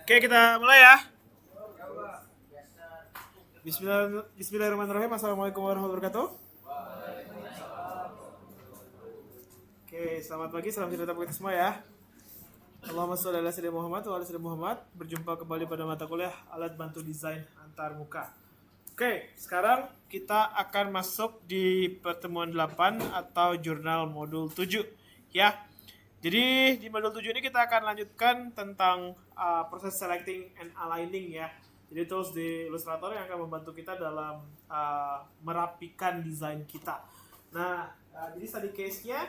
Oke, kita mulai ya. Bismillahirrahmanirrahim. Assalamualaikum warahmatullahi wabarakatuh. Oke, selamat pagi, salam sejahtera buat kita semua ya. Allahumma sholli ala sayyidina Muhammad wa ala sayyidina Muhammad. Berjumpa kembali pada mata kuliah alat bantu desain antar muka. Oke, sekarang kita akan masuk di pertemuan 8 atau jurnal modul 7 ya. Jadi di modul 7 ini kita akan lanjutkan tentang proses selecting and aligning ya. Jadi tools di Illustrator yang akan membantu kita dalam merapikan desain kita. Nah, jadi study case-nya,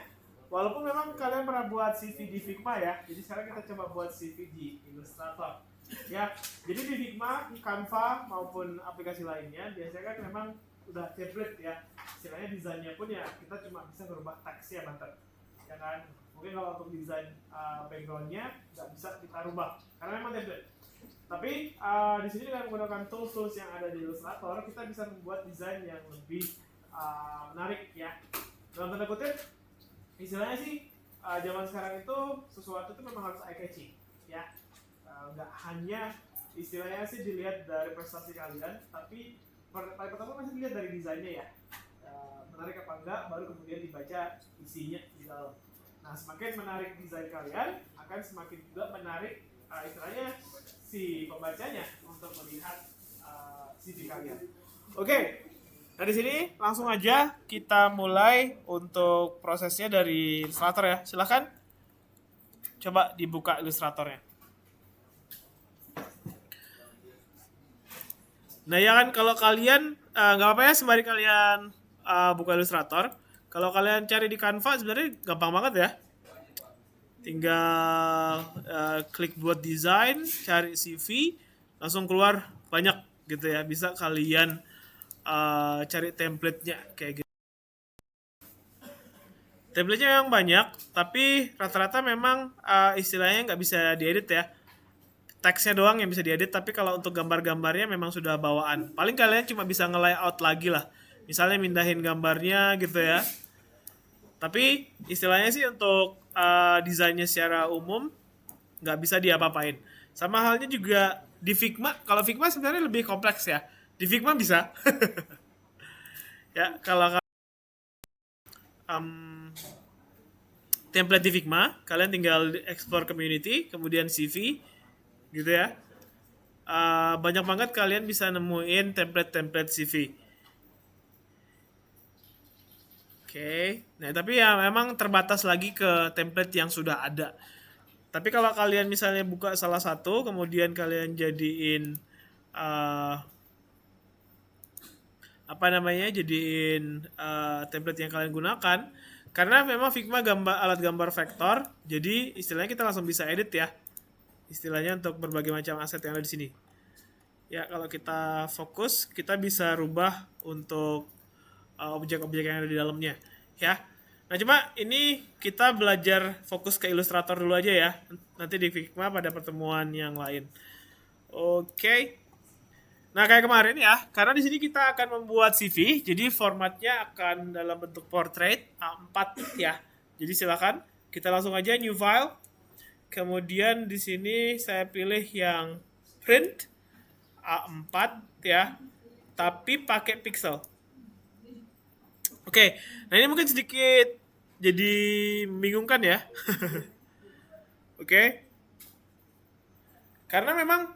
walaupun memang kalian pernah buat CV di Figma ya, jadi sekarang kita coba buat CV di Illustrator. Ya, jadi di Figma, Canva maupun aplikasi lainnya biasanya kan memang udah template ya. Istilahnya desainnya pun ya kita cuma bisa merubah teksnya banter. Ya kan? Mungkin kalau untuk desain backgroundnya nggak bisa kita rubah karena memang template. Tapi di sini dengan menggunakan tools yang ada di Illustrator, kita bisa membuat desain yang lebih menarik ya. Dalam tanda kutip, istilahnya sih zaman sekarang itu sesuatu itu memang harus eye catching ya. Nggak hanya istilahnya sih dilihat dari prestasi kalian, tapi paling pertama masih dilihat dari desainnya ya. Menarik apa enggak, baru kemudian dibaca isinya di dalam. Nah, semakin menarik desain kalian, akan semakin juga menarik istilahnya si pembacanya untuk melihat CV kalian. Oke, nah di sini langsung aja kita mulai untuk prosesnya dari Illustrator ya. Silahkan coba dibuka Illustratornya. Nah ya kan kalau kalian nggak apa-apa ya sembari kalian buka Illustrator. Kalau kalian cari di Canva sebenarnya gampang banget ya. Tinggal klik buat desain, cari CV, langsung keluar banyak gitu ya. Bisa kalian cari template-nya kayak gitu. Template-nya memang banyak, tapi rata-rata memang istilahnya nggak bisa diedit ya. Teksnya doang yang bisa diedit, tapi kalau untuk gambar-gambarnya memang sudah bawaan. Paling kalian cuma bisa nge-layout lagi lah. Misalnya mindahin gambarnya gitu ya. Tapi istilahnya sih untuk desainnya secara umum nggak bisa diapa-apain. Sama halnya juga di Figma. Kalau Figma sebenarnya lebih kompleks ya. Di Figma bisa. Ya, kalau um, template di Figma, kalian tinggal explore community, kemudian CV, gitu ya. Banyak banget kalian bisa nemuin template-template CV. Oke, nah tapi ya memang terbatas lagi ke template yang sudah ada. Tapi kalau kalian misalnya buka salah satu, kemudian kalian jadiin apa namanya, jadiin template yang kalian gunakan, karena memang Figma alat gambar vektor, jadi istilahnya kita langsung bisa edit ya, istilahnya untuk berbagai macam aset yang ada di sini. Ya kalau kita fokus, kita bisa rubah untuk objek-objek yang ada di dalamnya ya. Nah cuma ini kita belajar fokus ke Illustrator dulu aja ya, nanti di Figma pada pertemuan yang lain. Oke. Nah kayak kemarin ya, karena di sini kita akan membuat CV, jadi formatnya akan dalam bentuk portrait A4 ya. Jadi silakan kita langsung aja new file. Kemudian di sini saya pilih yang print A4 ya, tapi pakai pixel. Oke, nah ini mungkin sedikit jadi membingungkan ya. Oke, karena memang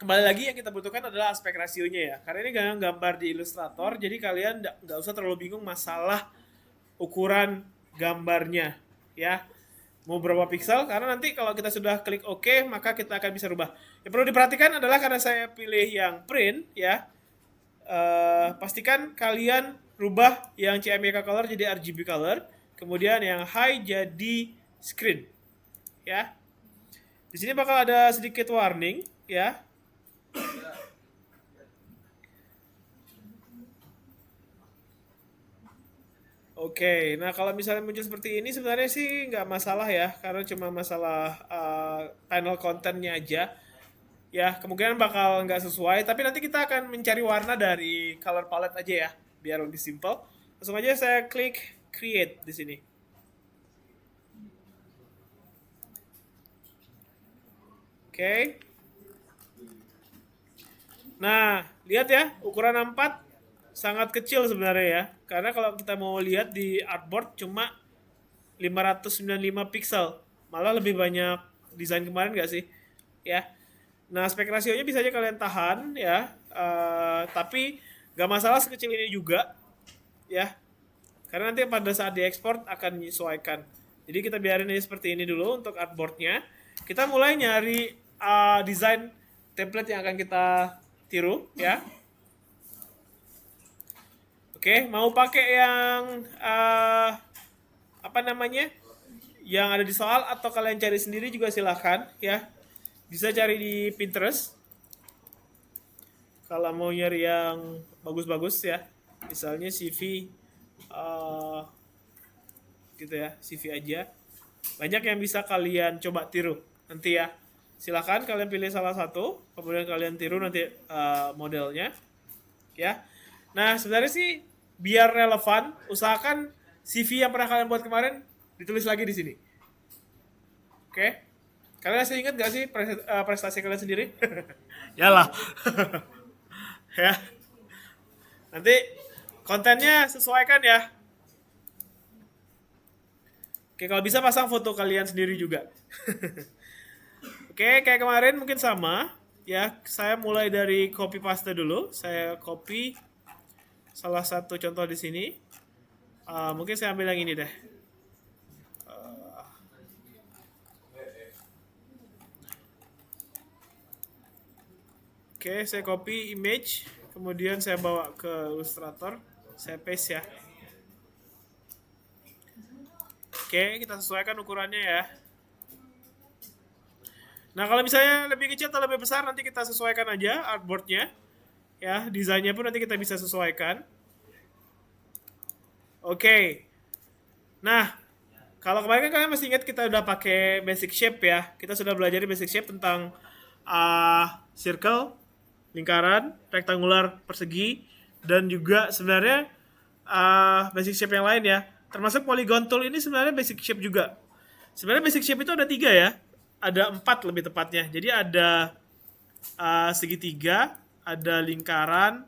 kembali lagi yang kita butuhkan adalah aspek rasionya ya. Karena ini gambar di Illustrator, jadi kalian nggak usah terlalu bingung masalah ukuran gambarnya ya. Mau berapa pixel, karena nanti kalau kita sudah klik OK, maka kita akan bisa rubah. Yang perlu diperhatikan adalah karena saya pilih yang print ya, pastikan kalian rubah yang CMYK color jadi RGB color, kemudian yang high jadi screen ya. Di sini bakal ada sedikit warning ya. Oke, nah kalau misalnya muncul seperti ini sebenarnya sih nggak masalah ya, karena cuma masalah panel kontennya aja. Ya, kemungkinan bakal nggak sesuai, tapi nanti kita akan mencari warna dari color palette aja ya, biar lebih simple. Langsung aja saya klik create di sini. Oke. Nah, lihat ya, ukuran A4 sangat kecil sebenarnya ya. Karena kalau kita mau lihat di artboard cuma 595 pixel. Malah lebih banyak desain kemarin nggak sih? Ya. Nah, spek rasionya bisa aja kalian tahan ya. Tapi nggak masalah sekecil ini juga ya. Karena nanti pada saat diekspor akan menyesuaikan. Jadi kita biarin ini seperti ini dulu untuk artboardnya. Kita mulai nyari desain template yang akan kita tiru ya. Oke, mau pakai yang apa namanya? Yang ada di soal atau kalian cari sendiri juga silahkan ya. Bisa cari di Pinterest. Kalau mau nyari yang bagus-bagus ya. Misalnya CV gitu ya, CV aja. Banyak yang bisa kalian coba tiru nanti ya. Silahkan kalian pilih salah satu, kemudian kalian tiru nanti modelnya ya. Nah, sebenarnya sih biar relevan, usahakan CV yang pernah kalian buat kemarin ditulis lagi di sini. Oke? Kalian masih ingat gak sih prestasi kalian sendiri? Yalah. Ya. Nanti kontennya sesuaikan ya. Oke, kalau bisa pasang foto kalian sendiri juga. Oke, kayak kemarin mungkin sama. Ya, saya mulai dari copy paste dulu. Saya copy salah satu contoh di sini. Mungkin saya ambil yang ini deh. Oke, saya copy image. Kemudian saya bawa ke Illustrator. Saya paste ya. Oke, kita sesuaikan ukurannya ya. Nah, kalau misalnya lebih kecil atau lebih besar, nanti kita sesuaikan aja artboardnya. Ya, desainnya pun nanti kita bisa sesuaikan. Oke. Nah, kalau kemarin kan kalian masih ingat kita udah pakai basic shape ya. Kita sudah belajar di basic shape tentang circle, lingkaran, rektangular, persegi, dan juga sebenarnya basic shape yang lain ya. Termasuk polygon tool ini sebenarnya basic shape juga. Sebenarnya basic shape itu ada 3 ya. Ada 4 lebih tepatnya. Jadi ada segitiga, ada lingkaran,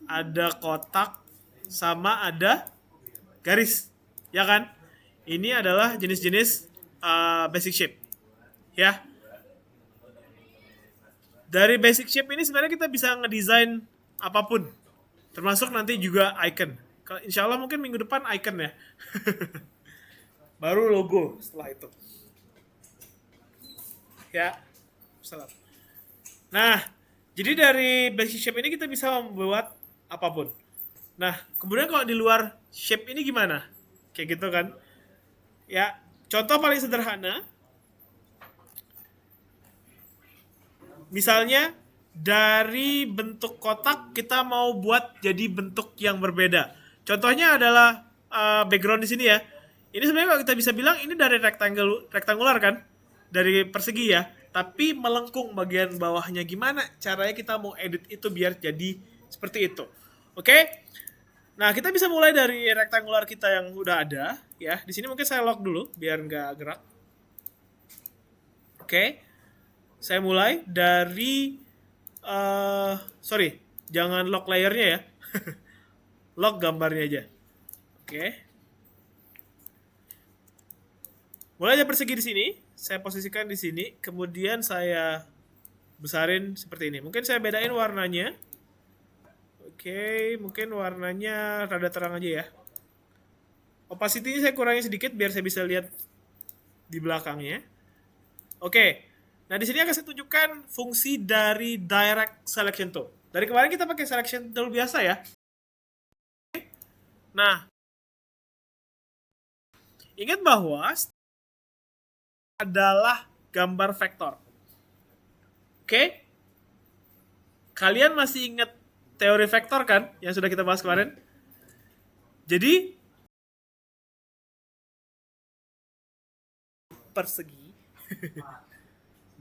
ada kotak, sama ada garis. Ya kan? Ini adalah jenis-jenis basic shape. Ya. Dari basic shape ini sebenarnya kita bisa ngedesain apapun. Termasuk nanti juga icon. Insya Allah mungkin minggu depan icon ya. Baru logo setelah itu. Ya. Salam. Nah, jadi dari basic shape ini kita bisa membuat apapun. Nah, kemudian kalau di luar shape ini gimana? Kayak gitu kan. Ya, contoh paling sederhana. Misalnya dari bentuk kotak kita mau buat jadi bentuk yang berbeda. Contohnya adalah background di sini ya. Ini sebenarnya kalau kita bisa bilang ini dari rektangular kan, dari persegi ya. Tapi melengkung bagian bawahnya gimana? Caranya kita mau edit itu biar jadi seperti itu. Oke? Nah, kita bisa mulai dari rektangular kita yang udah ada ya. Di sini mungkin saya lock dulu biar nggak gerak. Oke? Saya mulai dari sorry, jangan lock layernya ya. Lock gambarnya aja. Oke. Mulai dari persegi di sini, saya posisikan di sini, kemudian saya besarin seperti ini. Mungkin saya bedain warnanya. Oke, mungkin warnanya rada terang aja ya. Opacity-nya saya kurangi sedikit biar saya bisa lihat di belakangnya. Oke. Nah, di sini akan saya tunjukkan fungsi dari direct selection tool. Dari kemarin kita pakai selection tool biasa ya. Nah, ingat bahwa adalah gambar vektor. Oke? Kalian masih ingat teori vektor kan yang sudah kita bahas kemarin? Jadi persegi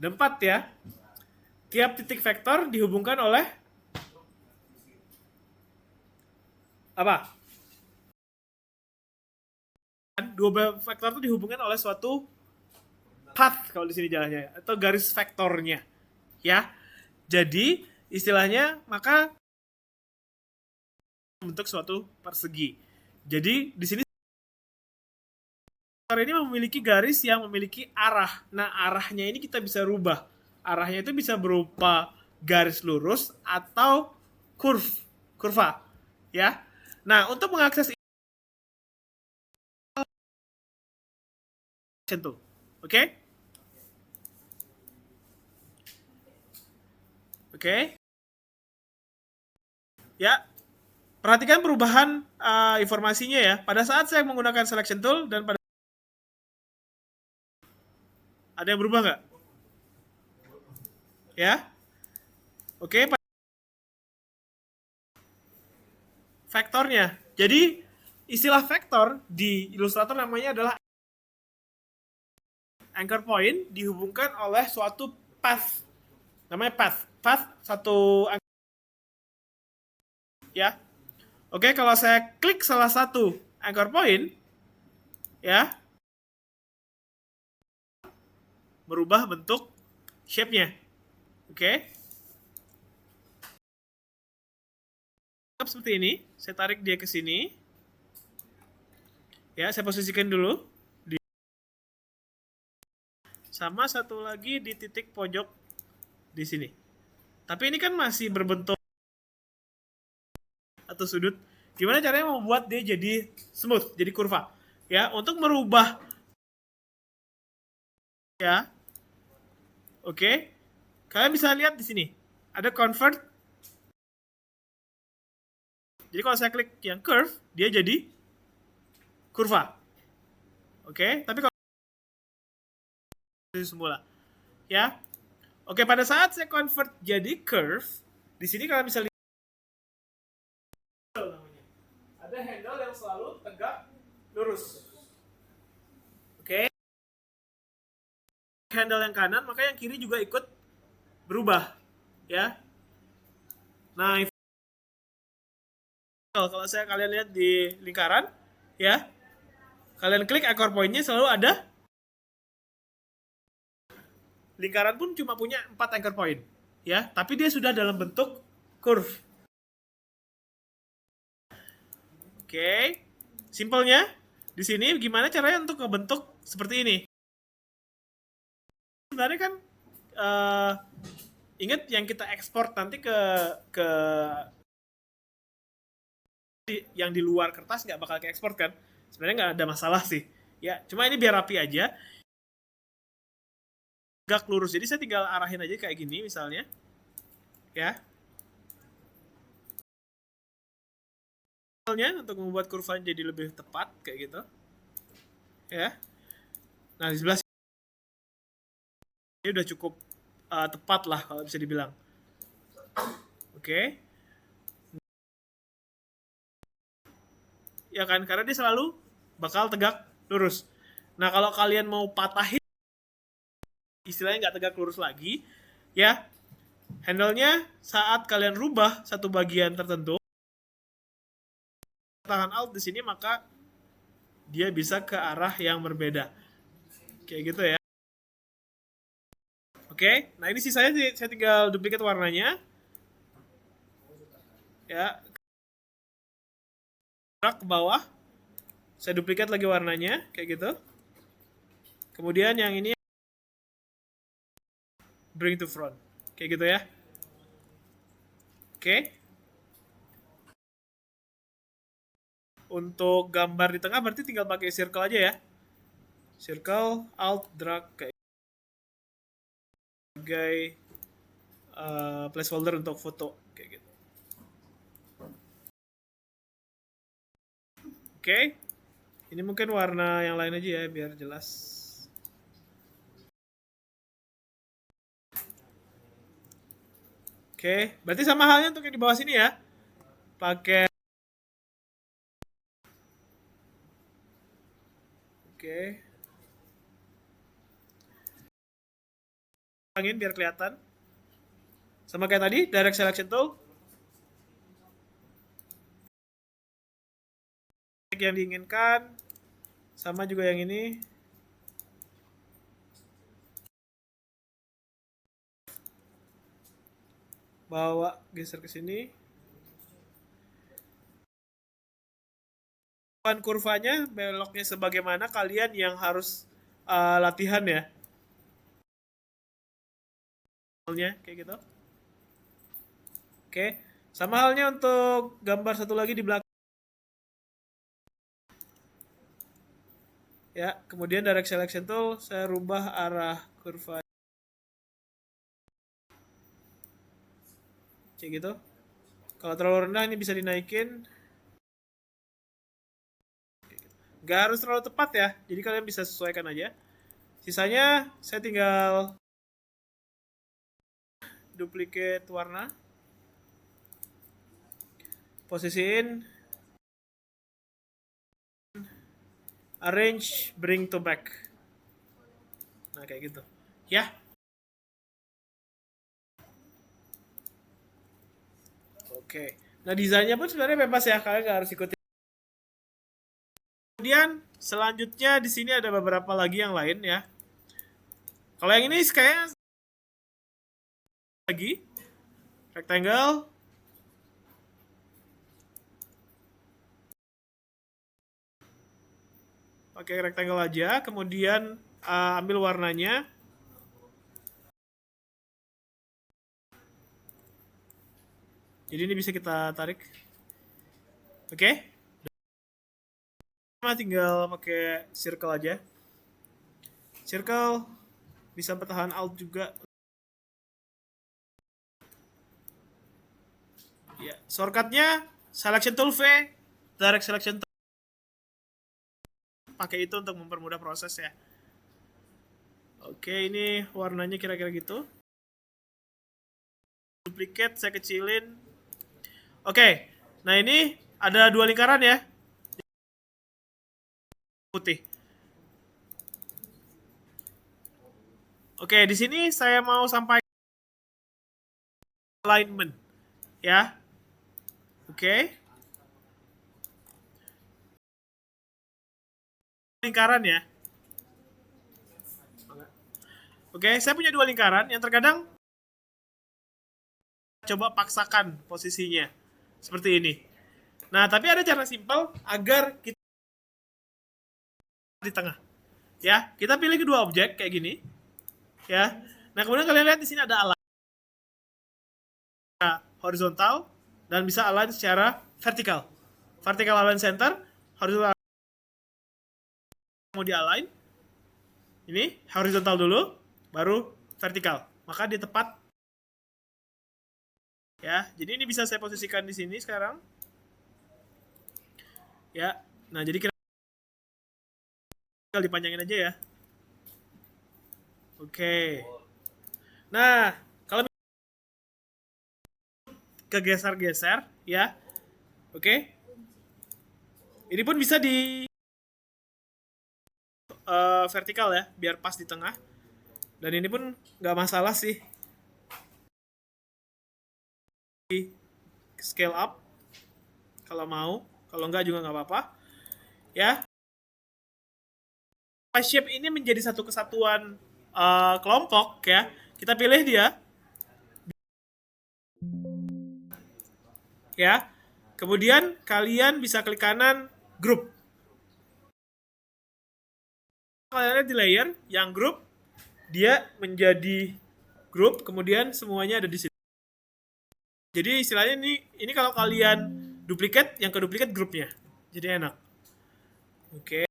empat ya. Tiap titik vektor dihubungkan oleh apa? Dua vektor itu dihubungkan oleh suatu path kalau di sini jalannya atau garis vektornya ya. Jadi istilahnya maka membentuk suatu persegi. Jadi di sini vektor ini memiliki garis yang memiliki arah. Nah, arahnya ini kita bisa rubah. Arahnya itu bisa berupa garis lurus atau kurva ya. Nah, untuk mengakses tool. Oke? Oke? Ya. Perhatikan perubahan informasinya ya. Pada saat saya menggunakan selection tool dan pada ada yang berubah nggak? Ya. Oke, vektornya. Jadi istilah vektor di Illustrator namanya adalah anchor point dihubungkan oleh suatu path. Namanya path. Path satu ya. Oke, kalau saya klik salah satu anchor point ya, merubah bentuk shape-nya. Oke. Seperti ini, saya tarik dia ke sini. Ya, saya posisikan dulu. Sama satu lagi di titik pojok di sini. Tapi ini kan masih berbentuk atau sudut. Gimana caranya membuat dia jadi smooth, jadi kurva? Ya, untuk merubah ya. Oke. Kalian bisa lihat di sini. Ada convert. Jadi kalau saya klik yang curve, dia jadi kurva. Oke, tapi kalau semula ya. Oke, pada saat saya convert jadi curve, di sini kalian bisa lihat ada handle yang selalu tegak lurus. Oke. Handle yang kanan, maka yang kiri juga ikut berubah, ya. Nah, kalau saya kalian lihat di lingkaran, ya, kalian klik anchor point-nya selalu ada. Lingkaran pun cuma punya 4 anchor point, ya, tapi dia sudah dalam bentuk curve. Oke, simpelnya di sini gimana caranya untuk ngebentuk seperti ini? Sebenarnya kan ingat yang kita ekspor nanti ke yang di luar kertas nggak bakal ke ekspor kan? Sebenarnya nggak ada masalah sih. Ya, cuma ini biar rapi aja. Tegak lurus. Jadi saya tinggal arahin aja kayak gini misalnya. Ya. Untuk membuat kurva jadi lebih tepat kayak gitu. Ya. Nah, di sebelah sini ini udah cukup tepat lah kalau bisa dibilang. Oke. Ya kan, karena dia selalu bakal tegak lurus. Nah, kalau kalian mau patahin istilahnya nggak tegak lurus lagi, ya handle-nya saat kalian rubah satu bagian tertentu, tangan Alt di sini maka dia bisa ke arah yang berbeda, kayak gitu ya. Oke, nah ini sisanya saya tinggal duplikat warnanya, ya, ke bawah, saya duplikat lagi warnanya, kayak gitu. Kemudian yang ini bring to front, kayak gitu ya. Oke. Untuk gambar di tengah berarti tinggal pakai circle aja ya. Circle, Alt, drag kayak sebagai placeholder untuk foto kayak gitu. Oke. Ini mungkin warna yang lain aja ya biar jelas. Oke, berarti sama halnya untuk yang di bawah sini ya. Pakai Oke. Angin biar kelihatan. Sama kayak tadi, direct selection tool. Yang diinginkan. Sama juga yang ini. bawa geser ke sini. Kurvanya beloknya sebagaimana kalian yang harus latihan ya. Kayak gitu. Oke, sama halnya untuk gambar satu lagi di belakang. Ya, kemudian direct selection tool saya rubah arah kurva. Kayak gitu. Kalau terlalu rendah ini bisa dinaikin. Gak harus terlalu tepat ya, jadi kalian bisa sesuaikan aja. Sisanya saya tinggal duplicate warna, posisiin, arrange, bring to back. Nah kayak gitu ya. Oke, nah desainnya pun sebenarnya bebas ya, kalian nggak harus ikutin. Kemudian selanjutnya di sini ada beberapa lagi yang lain ya. Kalau yang ini kayaknya lagi rectangle, pakai rectangle aja, kemudian ambil warnanya. Jadi ini bisa kita tarik. Oke. Tinggal pakai circle aja. Circle bisa bertahan alt juga. Ya, shortcutnya selection tool V, direct selection tool. Pakai itu untuk mempermudah proses ya. Oke, ini warnanya kira-kira gitu. Duplicate, saya kecilin. Oke, nah ini ada dua lingkaran ya. Putih. Oke, di sini saya mau sampai alignment ya. Oke. Lingkaran ya. Oke, saya punya dua lingkaran yang terkadang coba paksakan posisinya seperti ini. Nah, tapi ada cara simpel agar kita di tengah. Ya, kita pilih kedua objek kayak gini. Ya. Nah, kemudian kalian lihat di sini ada align horizontal dan bisa align secara vertikal. Vertikal align center, horizontal mau di align. Ini horizontal dulu, baru vertikal. Maka dia tepat. Ya, jadi ini bisa saya posisikan di sini sekarang. Ya. Nah, jadi kita tinggal dipanjangin aja ya. Oke. Nah, kalau kegeser-geser ya. Oke. Ini pun bisa di vertikal ya, biar pas di tengah. Dan ini pun nggak masalah sih. Scale up kalau mau, kalau nggak juga nggak apa-apa. Ya. Shape ini menjadi satu kesatuan kelompok ya. Kita pilih dia. Ya. Kemudian kalian bisa klik kanan group. Kalian lihat di layer yang group, dia menjadi group, kemudian semuanya ada di situ. Jadi istilahnya ini kalau kalian duplicate, yang ke duplicate grupnya. Jadi enak. Oke.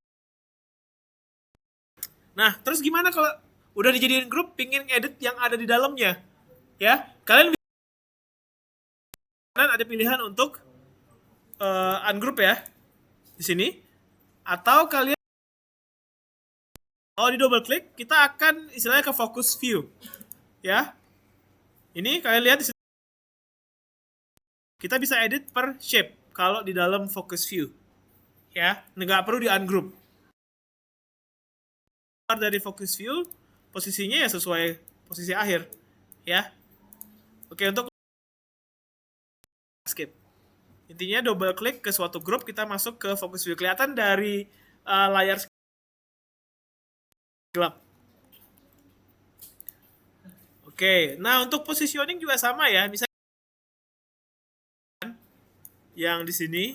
Nah, terus gimana kalau udah dijadiin grup, pingin edit yang ada di dalamnya? Ya, kalian bisa ada pilihan untuk ungroup ya di sini, atau kalian kalau di double klik, kita akan istilahnya ke focus view, ya. Ini kalian lihat di sini, kita bisa edit per shape kalau di dalam focus view, ya. Nggak perlu di ungroup. Dari focus view, posisinya ya sesuai posisi akhir, ya. Oke, untuk skip. Intinya double klik ke suatu grup, kita masuk ke focus view. Kelihatan dari layar gelap. Oke, nah untuk positioning juga sama ya. Misalnya yang di sini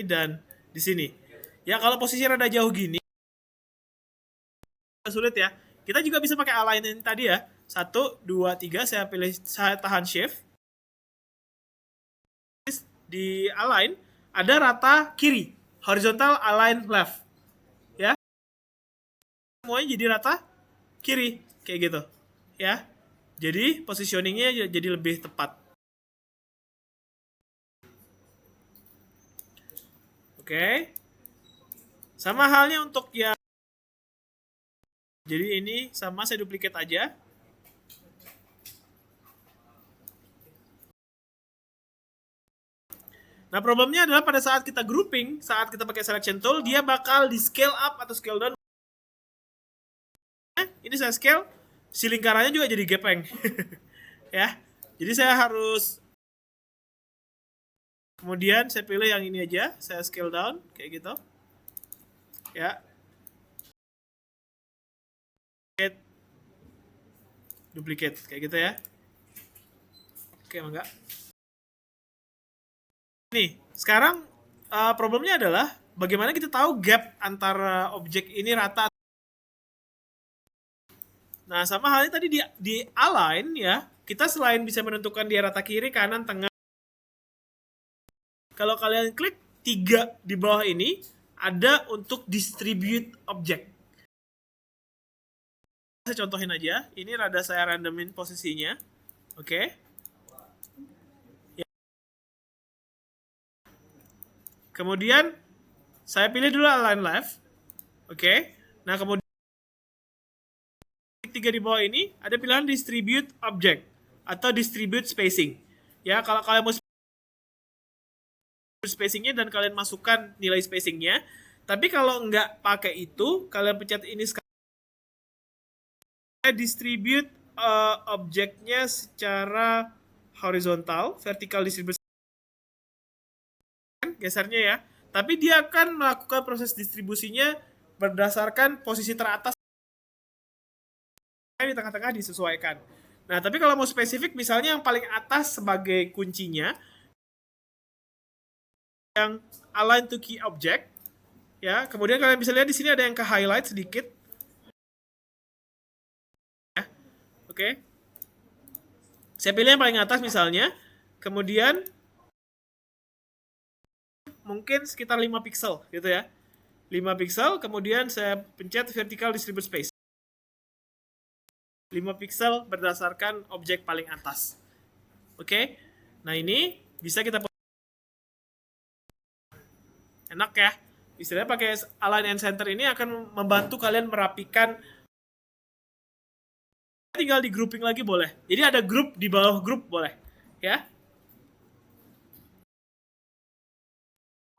dan di sini. Ya kalau posisi rada jauh gini sulit ya. Kita juga bisa pakai align ini tadi ya. 1, 2, 3 saya tahan shift. Di align ada rata kiri, horizontal align left. Ya. Semuanya jadi rata kiri kayak gitu. Ya. Jadi positioningnya jadi lebih tepat. Oke. Sama halnya untuk ya. Jadi ini sama saya duplicate aja. Nah, problemnya adalah pada saat kita grouping, saat kita pakai selection tool, dia bakal di scale up atau scale down. Ini saya scale, si lingkarannya juga jadi gepeng. Ya. Jadi saya harus kemudian saya pilih yang ini aja, saya scale down kayak gitu. Ya. Duplicate kayak gitu ya. Oke, mangga. Nih, sekarang problemnya adalah bagaimana kita tahu gap antara objek ini rata. Nah, sama halnya tadi di align ya, kita selain bisa menentukan dia rata kiri, kanan, tengah. Kalau kalian klik 3 di bawah ini, ada untuk distribute object. Saya contohin aja, ini rada saya randomin posisinya. Oke. Kemudian saya pilih dulu align left. Oke. Nah, kemudian 3 di bawah ini ada pilihan distribute object atau distribute spacing. Ya, kalau kalian mau spacingnya dan kalian masukkan nilai spacingnya. Tapi kalau nggak pakai itu, kalian pencet ini sekarang. Distribute objeknya secara horizontal, vertikal distribusi. Gesernya ya. Tapi dia akan melakukan proses distribusinya berdasarkan posisi teratas di tengah-tengah disesuaikan. Nah, tapi kalau mau spesifik, misalnya yang paling atas sebagai kuncinya, yang align to key object, ya. Kemudian kalian bisa lihat di sini ada yang ke highlight sedikit. Ya. Oke. Saya pilih yang paling atas misalnya. Kemudian mungkin sekitar 5 pixel gitu ya. 5 pixel, kemudian saya pencet vertical distribute space. 5 pixel berdasarkan objek paling atas. Oke. Nah, ini bisa kita enak ya. Istilahnya pakai align and center ini akan membantu kalian merapikan. Tinggal di grouping lagi boleh. Jadi ada grup di bawah grup boleh. Ya.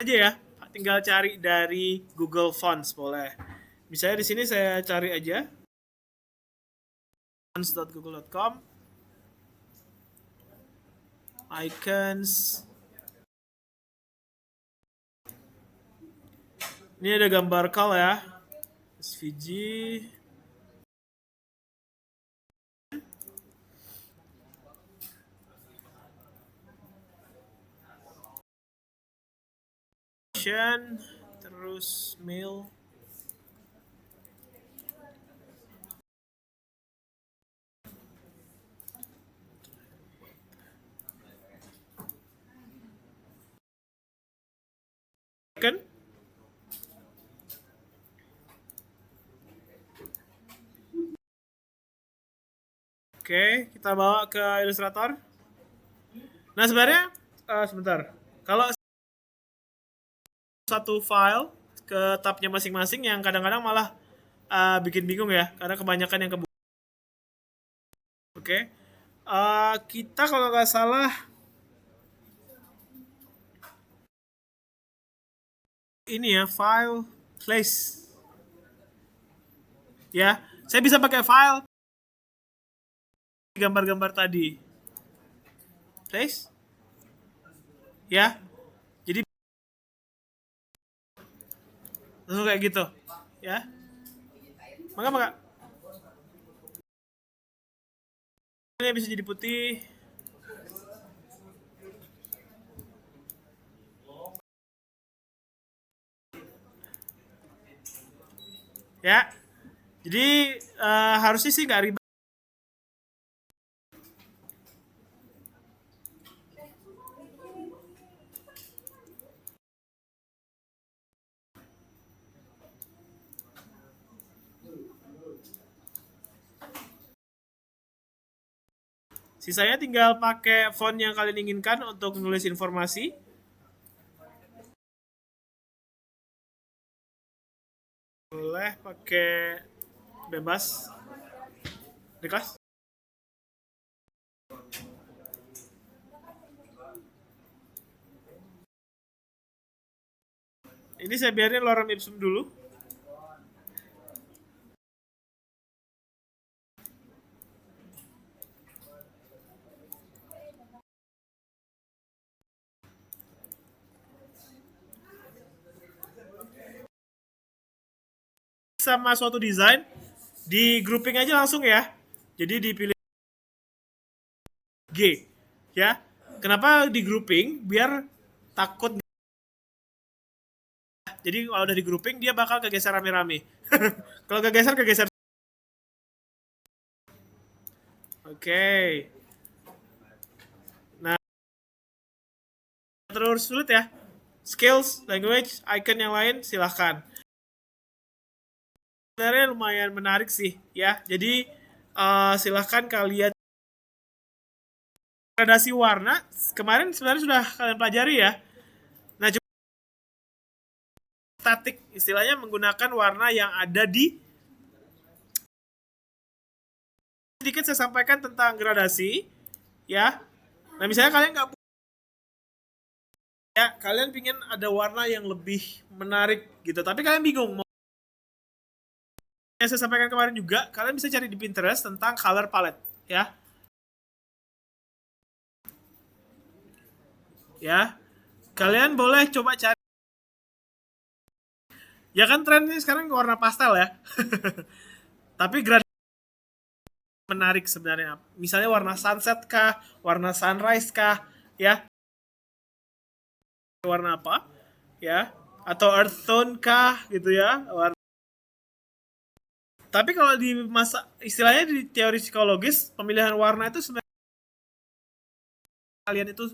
Aja ya. Tinggal cari dari Google Fonts boleh. Misalnya di sini saya cari aja fonts.google.com icons. Ini ada gambar kal ya. SVG. Terus mail. Kan? Oke, kita bawa ke Illustrator. Nah, sebenarnya sebentar. Kalau satu file ke tabnya masing-masing yang kadang-kadang malah bikin bingung ya, karena kebanyakan yang kebuka. Oke. Kita kalau nggak salah ini ya, file place. Ya, saya bisa pakai file gambar-gambar tadi. Place. Ya. Jadi langsung kayak gitu. Ya. Maka ini bisa jadi putih. Ya. Jadi harusnya sih nggak ribet. Sisanya tinggal pakai font yang kalian inginkan untuk menulis informasi. Boleh pakai bebas di kelas. Ini saya biarin lorem ipsum dulu. Sama suatu desain, di grouping aja langsung ya. Jadi dipilih G, ya. Kenapa di grouping? Biar takut. Jadi kalau udah di grouping dia bakal kegeser rame-rame. Kalau kegeser kegeser. Oke. Nah, terus sulit ya. Skills, language, icon yang lain silahkan. Sebenarnya lumayan menarik sih ya. Jadi silahkan kalian gradasi warna. Kemarin sebenarnya sudah kalian pelajari ya. Nah, cuma statik istilahnya menggunakan warna yang ada di sedikit saya sampaikan tentang gradasi ya. Nah, misalnya kalian nggak ya, kalian pingin ada warna yang lebih menarik gitu, tapi kalian bingung mau yang saya sampaikan kemarin juga, kalian bisa cari di Pinterest tentang color palette ya. Ya. Kalian boleh coba cari. Ya kan trennya sekarang warna pastel ya. Tapi gradasi menarik sebenarnya. Misalnya warna sunset kah, warna sunrise kah, ya. Warna apa? Ya. Atau earth tone kah gitu ya. Tapi kalau di masa istilahnya di teori psikologis, pemilihan warna itu sebenarnya kalian itu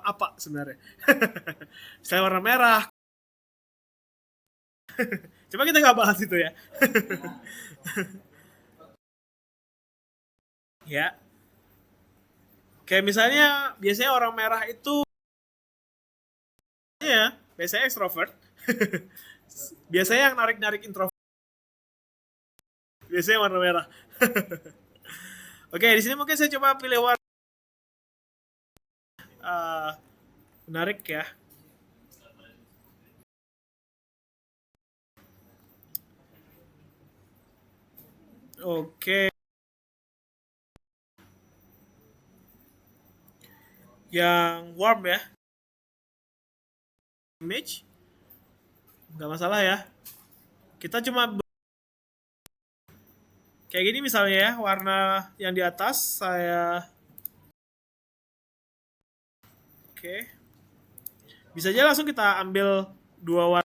apa sebenarnya? Misalnya warna merah. Coba kita nggak bahas itu ya. Ya. Kayak misalnya biasanya orang merah itu ya, biasanya ekstrovert. Biasanya yang narik-narik introvert. Biasanya warna merah. Oke, di sini mungkin saya coba pilih warna menarik ya. Oke. Yang warm ya. Image. Nggak masalah ya. Kita cuma kayak gini misalnya ya, warna yang di atas saya oke. Bisa aja langsung kita ambil dua warna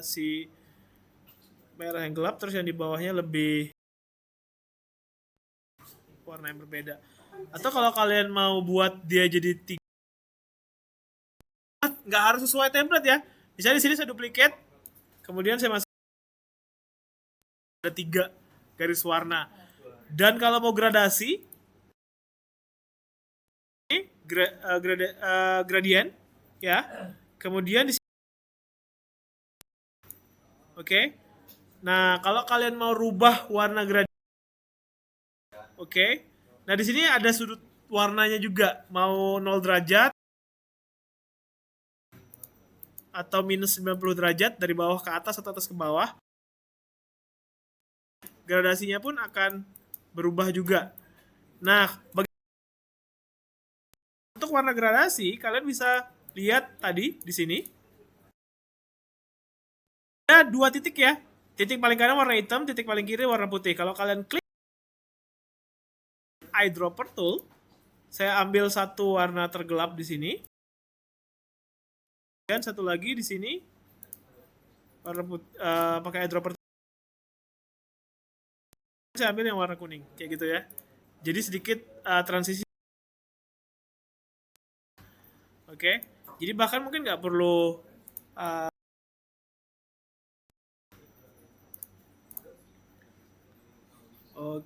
si merah yang gelap, terus yang di bawahnya lebih warna yang berbeda. Atau kalau kalian mau buat dia jadi tiga, nggak harus sesuai template ya. Misalnya di sini saya duplicate, kemudian saya masuk ada 3 garis warna. Dan kalau mau gradasi, ini gradient ya. Kemudian di sini, oke. Nah, kalau kalian mau rubah warna gradient, oke. Nah, di sini ada sudut warnanya juga, mau 0 derajat atau minus 90 derajat dari bawah ke atas atau atas ke bawah. Gradasinya pun akan berubah juga. Nah, untuk warna gradasi, kalian bisa lihat tadi di sini. Ada 2 titik ya. Titik paling kanan warna hitam, titik paling kiri warna putih. Kalau kalian klik eyedropper tool, saya ambil satu warna tergelap di sini. Dan satu lagi di sini warna pakai eyedropper. Saya ambil yang warna kuning kayak gitu ya. Jadi sedikit transisi. Oke. Jadi bahkan mungkin nggak perlu oh,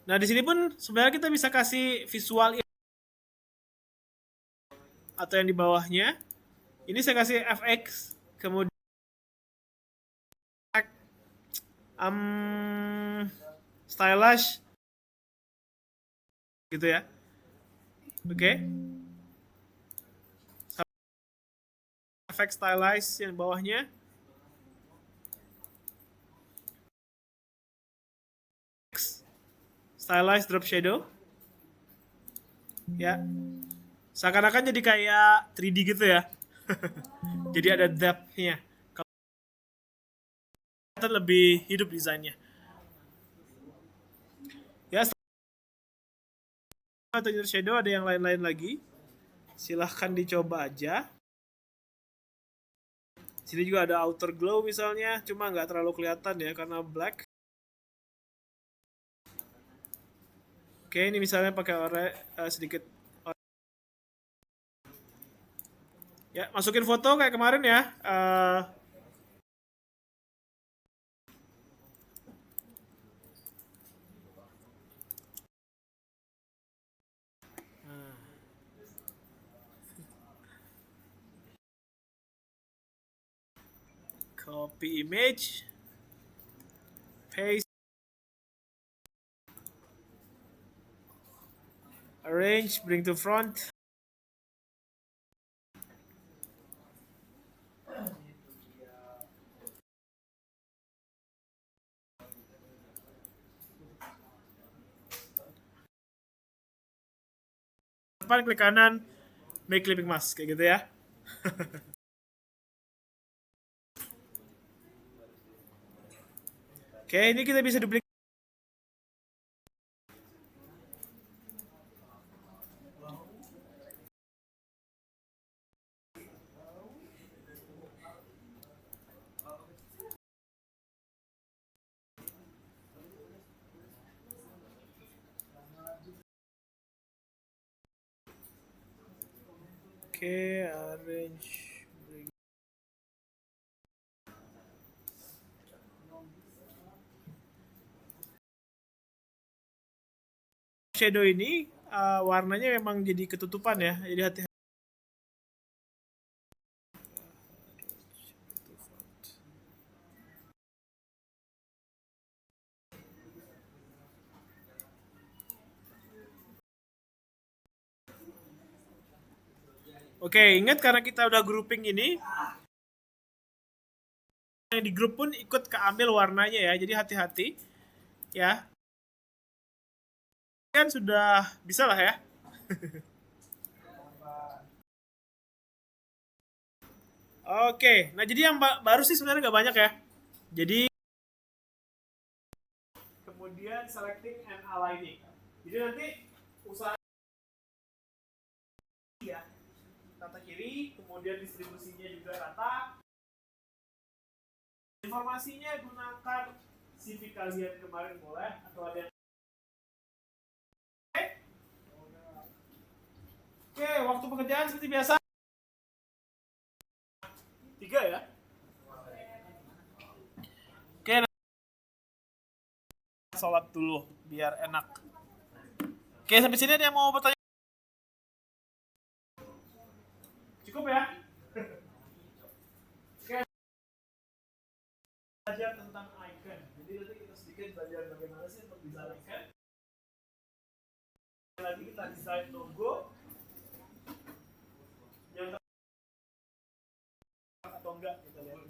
nah, di sini pun sebenarnya kita bisa kasih visual atau yang di bawahnya. Ini saya kasih FX, kemudian stylish gitu ya. Oke. FX stylish yang bawahnya. Stylize drop shadow. Ya. Seakan-akan jadi kayak 3D gitu ya. Jadi ada depth-nya. Kalau lebih hidup desainnya. Ya, atau shadow ada yang lain-lain lagi. Silahkan dicoba aja. Sini juga ada outer glow misalnya, cuma nggak terlalu kelihatan ya karena black. Oke, ini misalnya pakai sedikit. Ya, masukin foto kayak kemarin ya. Copy image, paste, arrange, bring to front. Depan klik kanan, make clipping mask kayak gitu ya. Oke, ini kita bisa duplicate. Oke, arrange. Shadow ini warnanya memang jadi ketutupan ya, jadi hati-hati. Oke, ingat karena kita udah grouping ini, yang di grup pun ikut keambil warnanya ya, jadi hati-hati ya. Kan sudah bisa lah ya. Oke, nah jadi yang baru sih sebenarnya nggak banyak ya. Jadi kemudian selecting and aligning. Jadi nanti usaha ya, rata kiri, kemudian distribusinya juga rata. Informasinya gunakan CV kalian kemarin boleh atau ada yang... Oke, waktu pekerjaan seperti biasa 3 ya. Oke, sholat dulu biar enak. Oke, sampai sini ada yang mau bertanya? Cukup ya? Oke, belajar tentang icon. Jadi nanti kita sedikit belajar bagaimana sih untuk desain icon. Lagi kita desain logo yang atau enggak kita lihat.